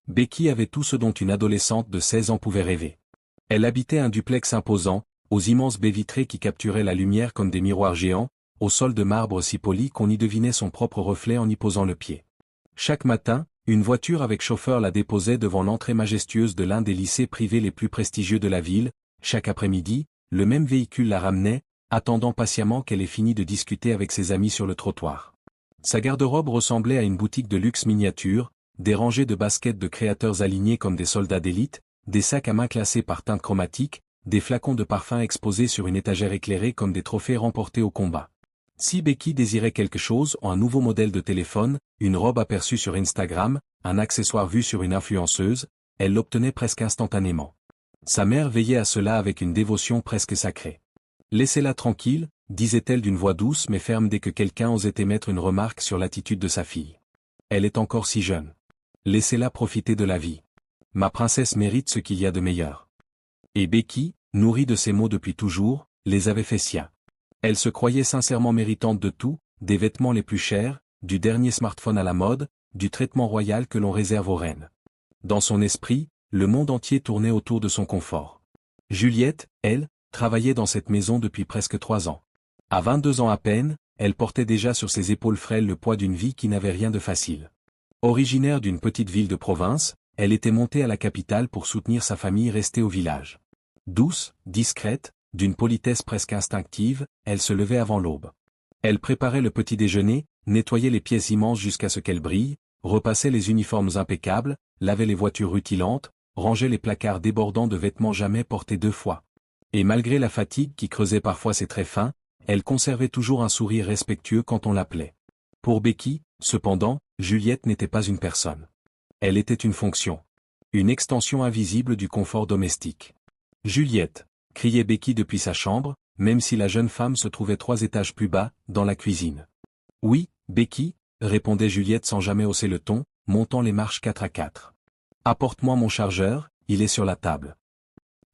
Becky avait tout ce dont une adolescente de 16 ans pouvait rêver. Elle habitait un duplex imposant, aux immenses baies vitrées qui capturaient la lumière comme des miroirs géants, au sol de marbre si poli qu'on y devinait son propre reflet en y posant le pied. Chaque matin, une voiture avec chauffeur la déposait devant l'entrée majestueuse de l'un des lycées privés les plus prestigieux de la ville. Chaque après-midi, le même véhicule la ramenait, attendant patiemment qu'elle ait fini de discuter avec ses amis sur le trottoir. Sa garde-robe ressemblait à une boutique de luxe miniature, des rangées de baskets de créateurs alignés comme des soldats d'élite, des sacs à main classés par teinte chromatique, des flacons de parfum exposés sur une étagère éclairée comme des trophées remportés au combat. Si Becky désirait quelque chose, un nouveau modèle de téléphone, une robe aperçue sur Instagram, un accessoire vu sur une influenceuse, elle l'obtenait presque instantanément. Sa mère veillait à cela avec une dévotion presque sacrée. « Laissez-la tranquille », disait-elle d'une voix douce mais ferme dès que quelqu'un osait émettre une remarque sur l'attitude de sa fille. « Elle est encore si jeune. Laissez-la profiter de la vie. Ma princesse mérite ce qu'il y a de meilleur. » Et Becky, nourrie de ces mots depuis toujours, les avait fait siens. Elle se croyait sincèrement méritante de tout, des vêtements les plus chers, du dernier smartphone à la mode, du traitement royal que l'on réserve aux reines. Dans son esprit, le monde entier tournait autour de son confort. Juliette, elle, travaillait dans cette maison depuis presque 3 ans. À 22 ans à peine, elle portait déjà sur ses épaules frêles le poids d'une vie qui n'avait rien de facile. Originaire d'une petite ville de province, elle était montée à la capitale pour soutenir sa famille restée au village. Douce, discrète, d'une politesse presque instinctive, elle se levait avant l'aube. Elle préparait le petit déjeuner, nettoyait les pièces immenses jusqu'à ce qu'elles brillent, repassait les uniformes impeccables, lavait les voitures rutilantes, rangeait les placards débordants de vêtements jamais portés 2 fois. Et malgré la fatigue qui creusait parfois ses traits fins, elle conservait toujours un sourire respectueux quand on l'appelait. Pour Becky, cependant, Juliette n'était pas une personne. Elle était une fonction. Une extension invisible du confort domestique. « Juliette !» criait Becky depuis sa chambre, même si la jeune femme se trouvait 3 étages plus bas, dans la cuisine. « Oui, Becky !» répondait Juliette sans jamais hausser le ton, montant les marches 4 à 4. « Apporte-moi mon chargeur, il est sur la table. »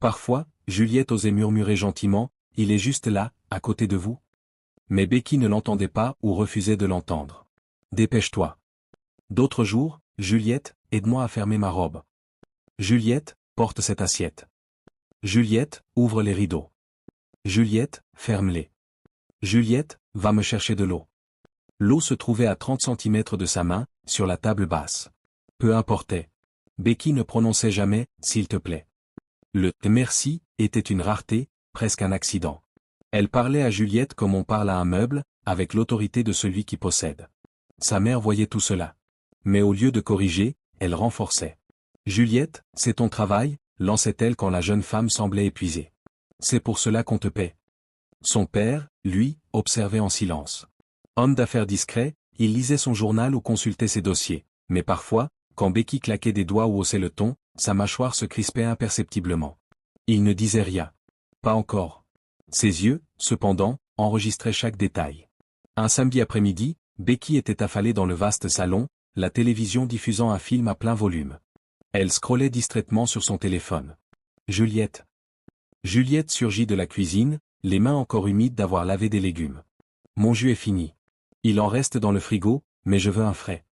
Parfois, Juliette osait murmurer gentiment, « Il est juste là, à côté de vous. » Mais Becky ne l'entendait pas ou refusait de l'entendre. « Dépêche-toi. » D'autres jours, « Juliette, aide-moi à fermer ma robe. »« Juliette, porte cette assiette. »« Juliette, ouvre les rideaux. »« Juliette, ferme-les. »« Juliette, va me chercher de l'eau. » L'eau se trouvait à 30 centimètres de sa main, sur la table basse. Peu importait. Becky ne prononçait jamais « s'il te plaît ». Le « merci » était une rareté, presque un accident. Elle parlait à Juliette comme on parle à un meuble, avec l'autorité de celui qui possède. Sa mère voyait tout cela. Mais au lieu de corriger, elle renforçait. « Juliette, c'est ton travail », lançait-elle quand la jeune femme semblait épuisée. « C'est pour cela qu'on te paie. » Son père, lui, observait en silence. Homme d'affaires discret, il lisait son journal ou consultait ses dossiers, mais parfois, quand Becky claquait des doigts ou haussait le ton, sa mâchoire se crispait imperceptiblement. Il ne disait rien. Pas encore. Ses yeux, cependant, enregistraient chaque détail. Un samedi après-midi, Becky était affalée dans le vaste salon, la télévision diffusant un film à plein volume. Elle scrollait distraitement sur son téléphone. Juliette. Juliette surgit de la cuisine, les mains encore humides d'avoir lavé des légumes. Mon jus est fini. Il en reste dans le frigo, mais je veux un frais.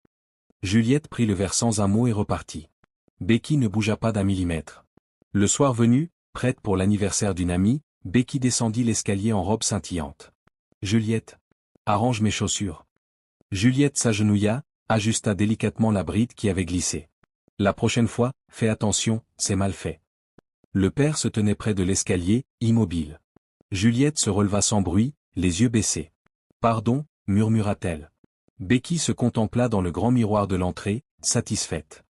Juliette prit le verre sans un mot et repartit. Becky ne bougea pas d'un millimètre. Le soir venu, prête pour l'anniversaire d'une amie, Becky descendit l'escalier en robe scintillante. Juliette. Arrange mes chaussures. Juliette s'agenouilla, ajusta délicatement la bride qui avait glissé. La prochaine fois, fais attention, c'est mal fait. Le père se tenait près de l'escalier, immobile. Juliette se releva sans bruit, les yeux baissés. Pardon, murmura-t-elle. Becky se contempla dans le grand miroir de l'entrée, satisfaite.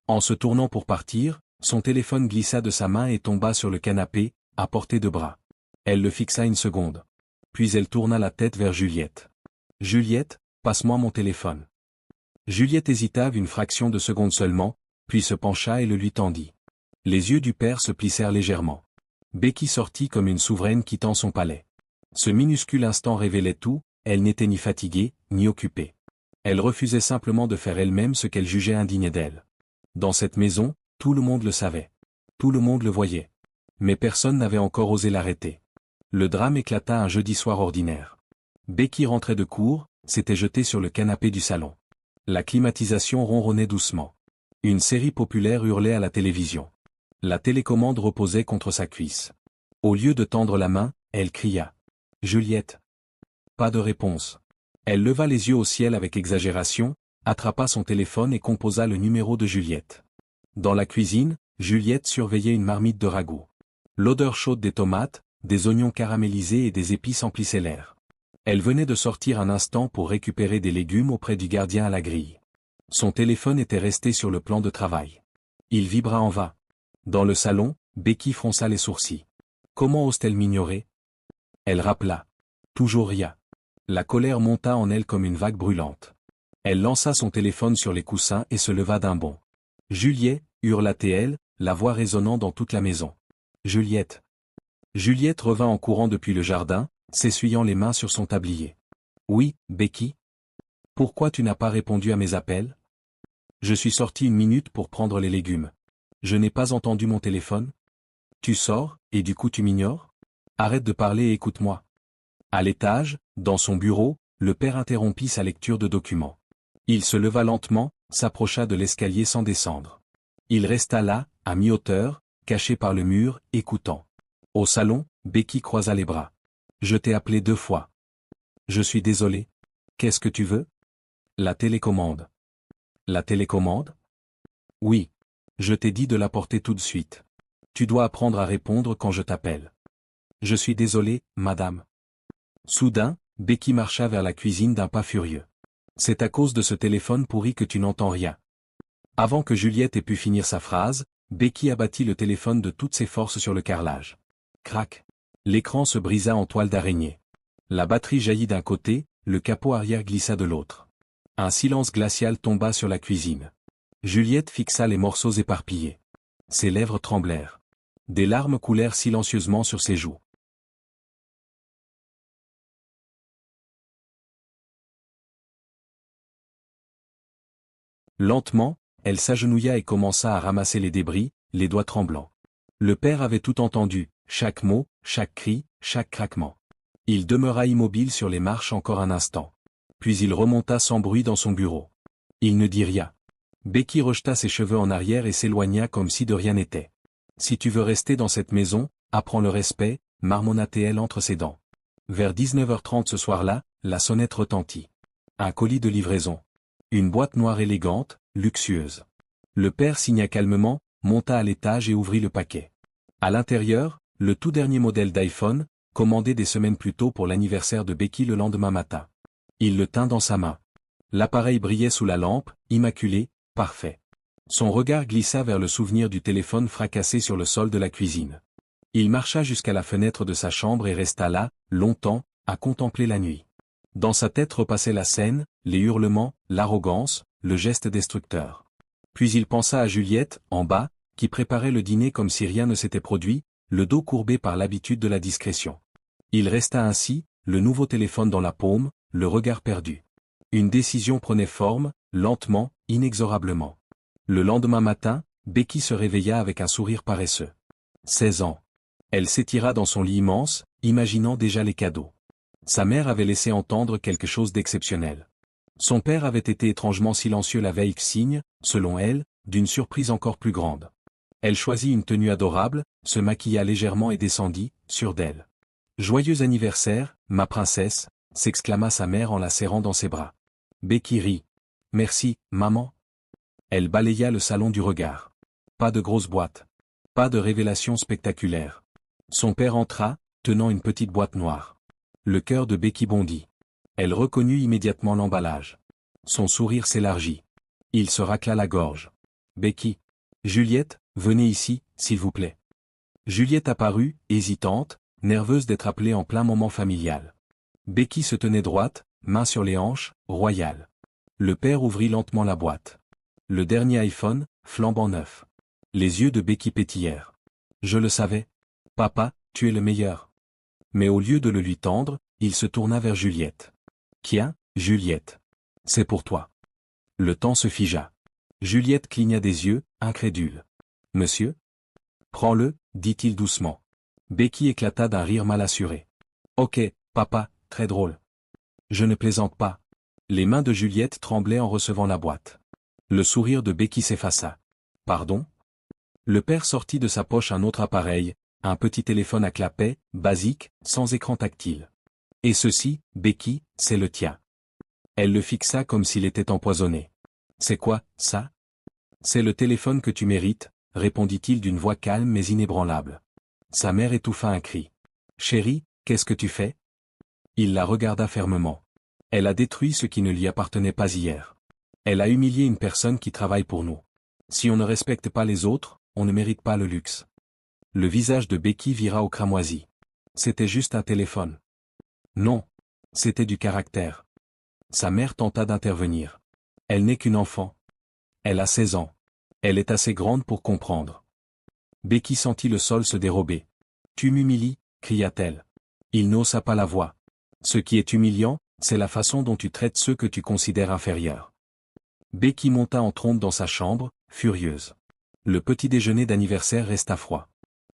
En se tournant pour partir, son téléphone glissa de sa main et tomba sur le canapé, à portée de bras. Elle le fixa une seconde. Puis elle tourna la tête vers Juliette. Juliette, passe-moi mon téléphone. Juliette hésita une fraction de seconde seulement, puis se pencha et le lui tendit. Les yeux du père se plissèrent légèrement. Becky sortit comme une souveraine quittant son palais. Ce minuscule instant révélait tout, elle n'était ni fatiguée, ni occupée. Elle refusait simplement de faire elle-même ce qu'elle jugeait indigne d'elle. Dans cette maison, tout le monde le savait. Tout le monde le voyait. Mais personne n'avait encore osé l'arrêter. Le drame éclata un jeudi soir ordinaire. Becky rentrait de cours, s'était jetée sur le canapé du salon. La climatisation ronronnait doucement. Une série populaire hurlait à la télévision. La télécommande reposait contre sa cuisse. Au lieu de tendre la main, elle cria. « Juliette !» Pas de réponse. Elle leva les yeux au ciel avec exagération, attrapa son téléphone et composa le numéro de Juliette. Dans la cuisine, Juliette surveillait une marmite de ragoût. L'odeur chaude des tomates, des oignons caramélisés et des épices emplissait l'air. Elle venait de sortir un instant pour récupérer des légumes auprès du gardien à la grille. Son téléphone était resté sur le plan de travail. Il vibra en vain. Dans le salon, Becky fronça les sourcils. Comment ose-t-elle m'ignorer? Elle rappela. Toujours rien. La colère monta en elle comme une vague brûlante. Elle lança son téléphone sur les coussins et se leva d'un bond. Juliette, hurla-t-elle, la voix résonnant dans toute la maison. Juliette. Juliette revint en courant depuis le jardin, s'essuyant les mains sur son tablier. Oui, Becky? Pourquoi tu n'as pas répondu à mes appels? Je suis sorti une minute pour prendre les légumes. Je n'ai pas entendu mon téléphone? Tu sors, et du coup tu m'ignores? Arrête de parler et écoute-moi. À l'étage, dans son bureau, le père interrompit sa lecture de documents. Il se leva lentement, s'approcha de l'escalier sans descendre. Il resta là, à mi-hauteur, caché par le mur, écoutant. Au salon, Becky croisa les bras. Je t'ai appelé 2 fois. Je suis désolé. Qu'est-ce que tu veux? La télécommande. La télécommande? Oui. Je t'ai dit de l'apporter tout de suite. Tu dois apprendre à répondre quand je t'appelle. Je suis désolé, madame. Soudain, Becky marcha vers la cuisine d'un pas furieux. C'est à cause de ce téléphone pourri que tu n'entends rien. Avant que Juliette ait pu finir sa phrase, Becky abattit le téléphone de toutes ses forces sur le carrelage. Crac. L'écran se brisa en toile d'araignée. La batterie jaillit d'un côté, le capot arrière glissa de l'autre. Un silence glacial tomba sur la cuisine. Juliette fixa les morceaux éparpillés. Ses lèvres tremblèrent. Des larmes coulèrent silencieusement sur ses joues. Lentement, elle s'agenouilla et commença à ramasser les débris, les doigts tremblants. Le père avait tout entendu, chaque mot, chaque cri, chaque craquement. Il demeura immobile sur les marches encore un instant. Puis il remonta sans bruit dans son bureau. Il ne dit rien. Becky rejeta ses cheveux en arrière et s'éloigna comme si de rien n'était. Si tu veux rester dans cette maison, apprends le respect, marmonna-t-elle entre ses dents. Vers 19h30 ce soir-là, la sonnette retentit. Un colis de livraison. Une boîte noire élégante, luxueuse. Le père signa calmement, monta à l'étage et ouvrit le paquet. À l'intérieur, le tout dernier modèle d'iPhone, commandé des semaines plus tôt pour l'anniversaire de Becky le lendemain matin. Il le tint dans sa main. L'appareil brillait sous la lampe, immaculé, parfait. Son regard glissa vers le souvenir du téléphone fracassé sur le sol de la cuisine. Il marcha jusqu'à la fenêtre de sa chambre et resta là, longtemps, à contempler la nuit. Dans sa tête repassait la scène, les hurlements, l'arrogance, le geste destructeur. Puis il pensa à Juliette, en bas, qui préparait le dîner comme si rien ne s'était produit, le dos courbé par l'habitude de la discrétion. Il resta ainsi, le nouveau téléphone dans la paume, le regard perdu. Une décision prenait forme, lentement, inexorablement. Le lendemain matin, Becky se réveilla avec un sourire paresseux. 16 ans. Elle s'étira dans son lit immense, imaginant déjà les cadeaux. Sa mère avait laissé entendre quelque chose d'exceptionnel. Son père avait été étrangement silencieux la veille, signe, selon elle, d'une surprise encore plus grande. Elle choisit une tenue adorable, se maquilla légèrement et descendit, sûre d'elle. « Joyeux anniversaire, ma princesse !» s'exclama sa mère en la serrant dans ses bras. Becky rit. « Merci, maman. » Elle balaya le salon du regard. Pas de grosse boîte. Pas de révélation spectaculaire. Son père entra, tenant une petite boîte noire. Le cœur de Becky bondit. Elle reconnut immédiatement l'emballage. Son sourire s'élargit. Il se racla la gorge. « Becky. Juliette, venez ici, s'il vous plaît. » Juliette apparut, hésitante, nerveuse d'être appelée en plein moment familial. Becky se tenait droite, main sur les hanches, royale. Le père ouvrit lentement la boîte. Le dernier iPhone, flambant neuf. Les yeux de Becky pétillèrent. « Je le savais. Papa, tu es le meilleur. » Mais au lieu de le lui tendre, il se tourna vers Juliette. « Tiens, Juliette. C'est pour toi. » Le temps se figea. Juliette cligna des yeux, incrédule. « Monsieur ?» ?»« Prends-le, dit-il doucement. Becky éclata d'un rire mal assuré. « Ok, papa, très drôle. »« Je ne plaisante pas. » Les mains de Juliette tremblaient en recevant la boîte. Le sourire de Becky s'effaça. Pardon? Le père sortit de sa poche un autre appareil, un petit téléphone à clapet, basique, sans écran tactile. Et ceci, Becky, c'est le tien. Elle le fixa comme s'il était empoisonné. C'est quoi, ça? C'est le téléphone que tu mérites, répondit-il d'une voix calme mais inébranlable. Sa mère étouffa un cri. Chérie, qu'est-ce que tu fais? Il la regarda fermement. Elle a détruit ce qui ne lui appartenait pas hier. Elle a humilié une personne qui travaille pour nous. Si on ne respecte pas les autres, on ne mérite pas le luxe. Le visage de Becky vira au cramoisi. C'était juste un téléphone. Non. C'était du caractère. Sa mère tenta d'intervenir. Elle n'est qu'une enfant. Elle a 16 ans. Elle est assez grande pour comprendre. Becky sentit le sol se dérober. Tu m'humilies, cria-t-elle. Il n'osa pas la voix. Ce qui est humiliant, c'est la façon dont tu traites ceux que tu considères inférieurs. Becky monta en trombe dans sa chambre, furieuse. Le petit déjeuner d'anniversaire resta froid.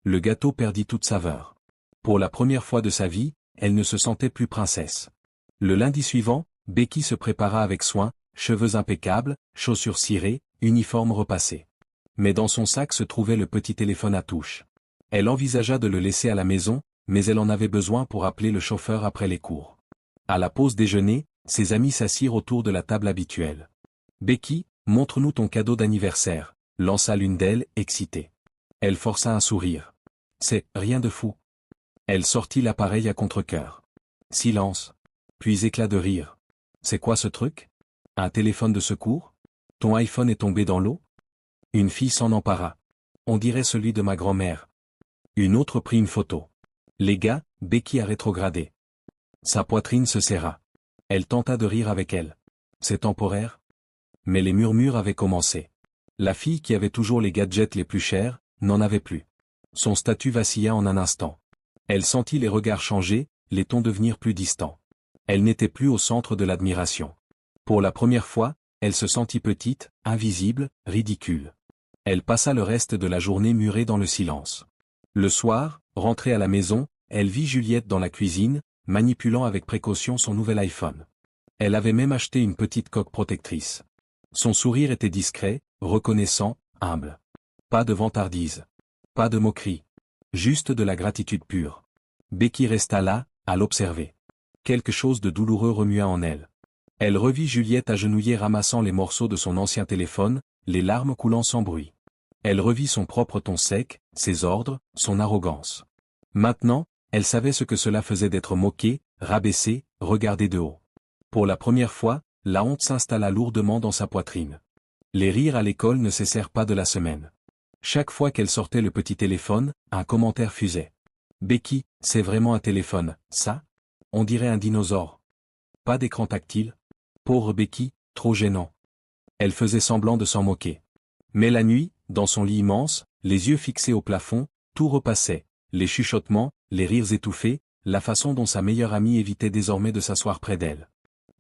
Le gâteau perdit toute saveur. Pour la première fois de sa vie, elle ne se sentait plus princesse. Le lundi suivant, Becky se prépara avec soin, cheveux impeccables, chaussures cirées, uniforme repassé. Mais dans son sac se trouvait le petit téléphone à touche. Elle envisagea de le laisser à la maison, mais elle en avait besoin pour appeler le chauffeur après les cours. À la pause déjeuner, ses amis s'assirent autour de la table habituelle. Becky, montre-nous ton cadeau d'anniversaire, lança l'une d'elles, excitée. Elle força un sourire. C'est rien de fou. Elle sortit l'appareil à contre-cœur. Silence. Puis éclat de rire. C'est quoi ce truc? Un téléphone de secours? Ton iPhone est tombé dans l'eau? Une fille s'en empara. On dirait celui de ma grand-mère. Une autre prit une photo. Les gars, Becky a rétrogradé. Sa poitrine se serra. Elle tenta de rire avec elle. C'est temporaire? Mais les murmures avaient commencé. La fille qui avait toujours les gadgets les plus chers, n'en avait plus. Son statut vacilla en un instant. Elle sentit les regards changer, les tons devenir plus distants. Elle n'était plus au centre de l'admiration. Pour la première fois, elle se sentit petite, invisible, ridicule. Elle passa le reste de la journée murée dans le silence. Le soir, rentrée à la maison, elle vit Juliette dans la cuisine, manipulant avec précaution son nouvel iPhone. Elle avait même acheté une petite coque protectrice. Son sourire était discret, reconnaissant, humble. Pas de vantardise. Pas de moquerie. Juste de la gratitude pure. Becky resta là, à l'observer. Quelque chose de douloureux remua en elle. Elle revit Juliette agenouillée ramassant les morceaux de son ancien téléphone, les larmes coulant sans bruit. Elle revit son propre ton sec, ses ordres, son arrogance. Maintenant, elle savait ce que cela faisait d'être moquée, rabaissée, regardée de haut. Pour la première fois, la honte s'installa lourdement dans sa poitrine. Les rires à l'école ne cessèrent pas de la semaine. Chaque fois qu'elle sortait le petit téléphone, un commentaire fusait. Becky, c'est vraiment un téléphone, ça? On dirait un dinosaure. Pas d'écran tactile? Pauvre Becky, trop gênant. Elle faisait semblant de s'en moquer. Mais la nuit, dans son lit immense, les yeux fixés au plafond, tout repassait, les chuchotements, les rires étouffés, la façon dont sa meilleure amie évitait désormais de s'asseoir près d'elle.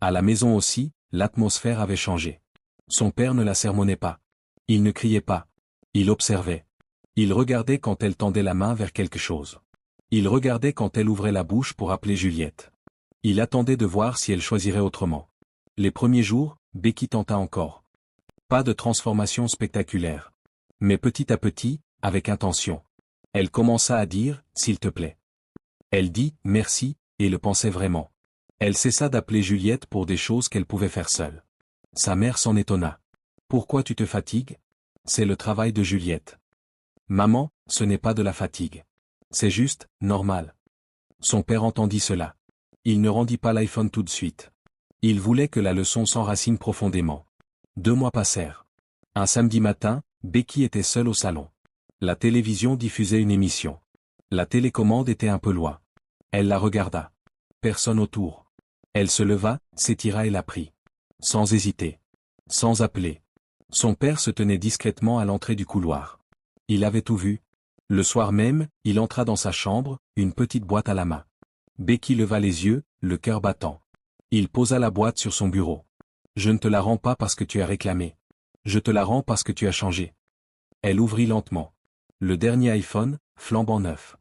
À la maison aussi, l'atmosphère avait changé. Son père ne la sermonnait pas. Il ne criait pas. Il observait. Il regardait quand elle tendait la main vers quelque chose. Il regardait quand elle ouvrait la bouche pour appeler Juliette. Il attendait de voir si elle choisirait autrement. Les premiers jours, Becky tenta encore. Pas de transformation spectaculaire. Mais petit à petit, avec intention. Elle commença à dire, s'il te plaît. Elle dit, merci, et le pensait vraiment. Elle cessa d'appeler Juliette pour des choses qu'elle pouvait faire seule. Sa mère s'en étonna. Pourquoi tu te fatigues? C'est le travail de Juliette. Maman, ce n'est pas de la fatigue. C'est juste, normal. Son père entendit cela. Il ne rendit pas l'iPhone tout de suite. Il voulait que la leçon s'enracine profondément. 2 mois passèrent. Un samedi matin, Becky était seule au salon. La télévision diffusait une émission. La télécommande était un peu loin. Elle la regarda. Personne autour. Elle se leva, s'étira et la prit. Sans hésiter. Sans appeler. Son père se tenait discrètement à l'entrée du couloir. Il avait tout vu. Le soir même, il entra dans sa chambre, une petite boîte à la main. Becky leva les yeux, le cœur battant. Il posa la boîte sur son bureau. Je ne te la rends pas parce que tu as réclamé. Je te la rends parce que tu as changé. Elle ouvrit lentement. Le dernier iPhone, flambant neuf.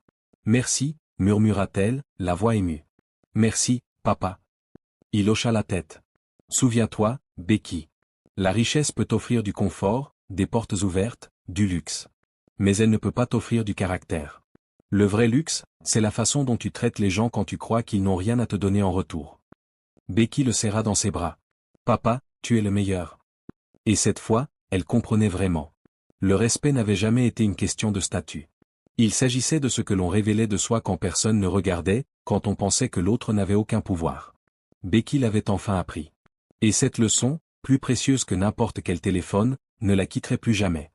Merci, murmura-t-elle, la voix émue. Merci, papa. Il hocha la tête. Souviens-toi, Becky. La richesse peut offrir du confort, des portes ouvertes, du luxe. Mais elle ne peut pas t'offrir du caractère. Le vrai luxe, c'est la façon dont tu traites les gens quand tu crois qu'ils n'ont rien à te donner en retour. Becky le serra dans ses bras. Papa, tu es le meilleur. Et cette fois, elle comprenait vraiment. Le respect n'avait jamais été une question de statut. Il s'agissait de ce que l'on révélait de soi quand personne ne regardait, quand on pensait que l'autre n'avait aucun pouvoir. Becky l'avait enfin appris. Et cette leçon, plus précieuse que n'importe quel téléphone, ne la quitterait plus jamais.